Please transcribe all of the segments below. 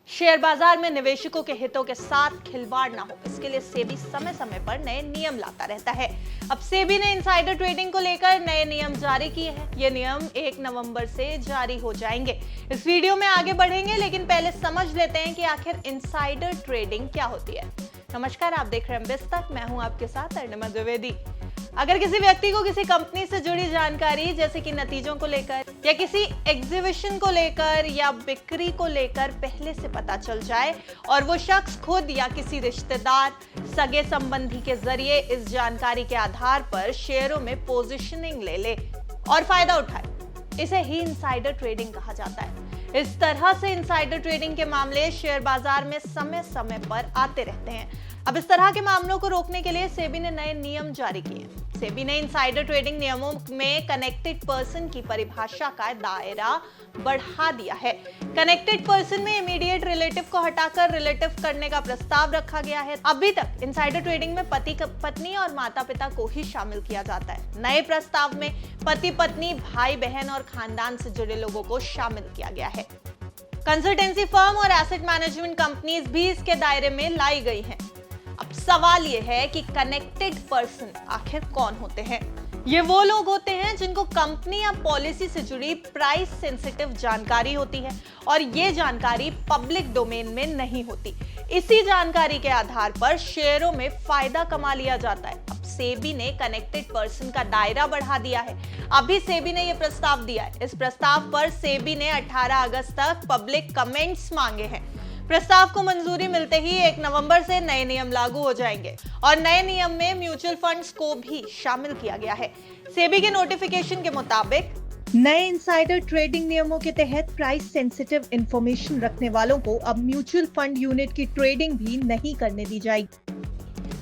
Share बाजार में निवेशकों के हितों के साथ खिलवाड़ ना हो, इसके लिए सेबी समय समय पर नए नियम लाता रहता है। अब सेबी ने इनसाइडर ट्रेडिंग को लेकर नए नियम जारी किए हैं। ये नियम 1 नवंबर से जारी हो जाएंगे। इस वीडियो में आगे बढ़ेंगे, लेकिन पहले समझ लेते हैं कि आखिर इनसाइडर ट्रेडिंग क्या होती है। नमस्कार, आप देख रहे हैं बिस्तक, मैं हूं आपके साथ अर्णिमा द्विवेदी। अगर किसी व्यक्ति को किसी कंपनी से जुड़ी जानकारी जैसे कि नतीजों को लेकर या किसी एग्जीबिशन को लेकर या बिक्री को लेकर पहले से पता चल जाए और वो शख्स खुद या किसी रिश्तेदार, सगे संबंधी के जरिए इस जानकारी के आधार पर शेयरों में पोजीशनिंग ले और फायदा उठाए, इसे ही इनसाइडर ट्रेडिंग कहा जाता है। इस तरह से इनसाइडर ट्रेडिंग के मामले शेयर बाजार में समय समय पर आते रहते हैं। अब इस तरह के मामलों को रोकने के लिए सेबी ने नए नियम जारी किए हैं। सेबी ने इनसाइडर ट्रेडिंग नियमों में कनेक्टेड पर्सन की परिभाषा का दायरा बढ़ा दिया है। कनेक्टेड पर्सन में इमीडिएट रिलेटिव को हटाकर रिलेटिव करने का प्रस्ताव रखा गया है। अभी तक इनसाइडर ट्रेडिंग में पति, पत्नी और माता पिता को ही शामिल किया जाता है। नए प्रस्ताव में पति, पत्नी, भाई बहन और खानदान से जुड़े लोगों को शामिल किया गया है। कंसल्टेंसी फर्म और एसेट मैनेजमेंट कंपनीज भी इसके दायरे में लाई गई हैं। अब सवाल यह है कि कनेक्टेड पर्सन आखिर कौन होते हैं? ये वो लोग होते हैं जिनको कंपनी या पॉलिसी से जुड़ी प्राइस सेंसिटिव जानकारी होती है और ये जानकारी पब्लिक डोमेन में नहीं होती। इसी जानकारी के आधार पर शेयरों में फायदा कमा लिया जाता है। अब सेबी ने कनेक्टेड पर्सन का दायरा बढ़ा दिया है। अभी सेबी ने यह प्रस्ताव दिया है। इस प्रस्ताव पर सेबी ने 18 अगस्त तक पब्लिक कमेंट्स मांगे हैं। प्रस्ताव को मंजूरी मिलते ही 1 नवंबर से नए नियम लागू हो जाएंगे और नए नियम में म्यूचुअल फंड्स को भी शामिल किया गया है। सेबी के नोटिफिकेशन के मुताबिक नए इनसाइडर ट्रेडिंग नियमों के तहत प्राइस सेंसिटिव इंफॉर्मेशन रखने वालों को अब म्यूचुअल फंड यूनिट की ट्रेडिंग भी नहीं करने दी जाएगी।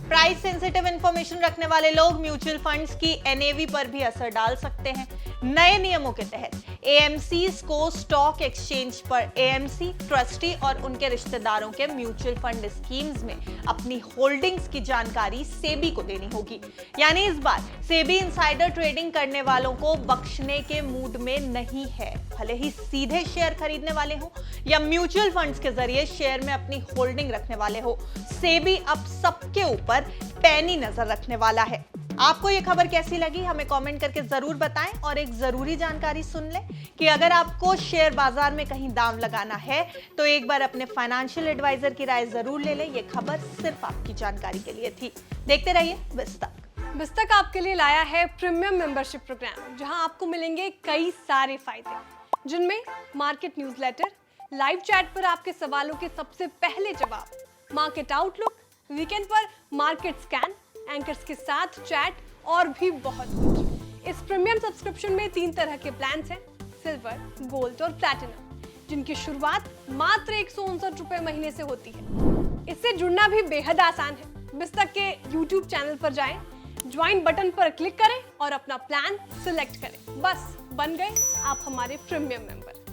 प्राइस सेंसिटिव इंफॉर्मेशन रखने वाले लोग म्यूचुअल फंड्स की एनएवी पर भी असर डाल सकते हैं। नए नियमों के तहत एएमसीज को स्टॉक एक्सचेंज पर एएमसी, ट्रस्टी और उनके रिश्तेदारों के म्यूचुअल फंड स्कीम्स में अपनी होल्डिंग्स की जानकारी सेबी को देनी होगी। यानी इस बार सेबी इनसाइडर ट्रेडिंग करने वालों को बख्शने के मूड में नहीं है। भले ही सीधे शेयर खरीदने वाले हो या म्यूचुअल फंड्स के जरिए शेयर में अपनी होल्डिंग रखने वाले हो, सेबी अब सबके ऊपर पैनी नजर रखने वाला है। आपको ये खबर कैसी लगी हमें कमेंट करके जरूर बताएं और एक जरूरी जानकारी सुन लें कि अगर आपको शेयर बाजार में कहीं दांव लगाना है तो एक बार अपने फाइनेंशियल एडवाइजर की राय जरूर ले लें। ये खबर सिर्फ आपकी जानकारी के लिए थी। देखते रहिए बिस्तक आपके लिए लाया है प्रीमियम मेंबरशिप प्रोग्राम, जहां आपको मिलेंगे कई सारे फायदे, जिनमें मार्केट न्यूज़लेटर, लाइव चैट पर आपके सवालों के सबसे पहले जवाब, मार्केट आउटलुक, वीकेंड पर मार्केट स्कैन, एंकर्स के साथ चैट और भी बहुत कुछ। इस प्रीमियम सब्सक्रिप्शन में 3 तरह के प्लान्स हैं, सिल्वर, गोल्ड और प्लैटिनम, जिनकी शुरुआत मात्र 159 रुपए महीने से होती है। इससे जुड़ना भी बेहद आसान है। बिस्तक के YouTube चैनल पर जाएं, ज्वाइन बटन पर क्लिक करें और अपना प्लान सिलेक्ट करें। बस बन गए आप हमारे प्रीमियम मेंबर।